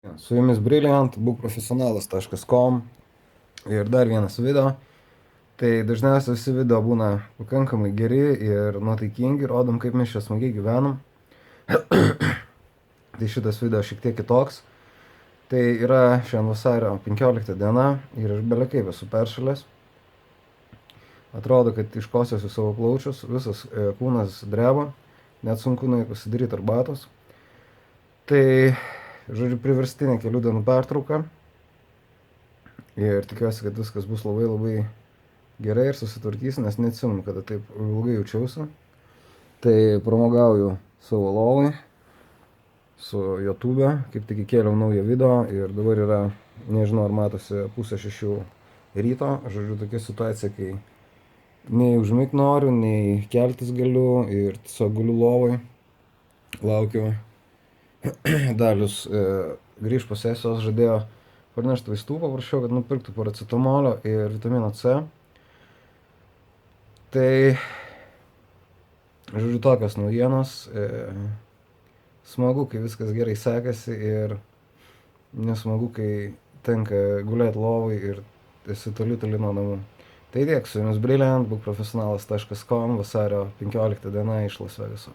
Su jumis Brilliant, būkprofesionalas.com ir dar vienas video. Tai dažniausiai visi video būna pakankamai geri ir nuotaikingi, rodom kaip mes čia smagiai gyvenam. Tai šitas video šiek tiek kitoks. Tai yra šiandien vasario 15 diena ir aš belekaip esu peršalęs. Atrodo, kad iškosiosiu savo plaučius, visas kūnas dreba, net sunku pasidaryti arbatos. Tai, žodžiu, priverstinė kelių dienų pertrauka. Ir tikiuosi, kad viskas bus labai gerai ir susitvarkys, nes neatsimenu, kada taip ilgai jaučiausi. Tai pramogauju savo lovai su YouTube, kaip tik įkėliau naują video ir dabar yra, nežinau ar matosi, 5:30 ryto. Žodžiu, tokia situacija, kai nei užmigt noriu, nei keltis galiu ir tiesiog guliu lovai. Laukiu. Dalius grįž po sesijos, žadėjo parnešti vaistų, paprašiau, kad nupirktų paracetamolio ir vitamino C. Tai, žodžiu, tokios naujienos. Smagu, kai viskas gerai sekasi ir nesmagu, kai tenka gulėti lovai ir esi toli nuo namų. Tai tiek, su jumis Brilliant, būkprofesionalas.com, vasario 15 diena iš Las Vegaso.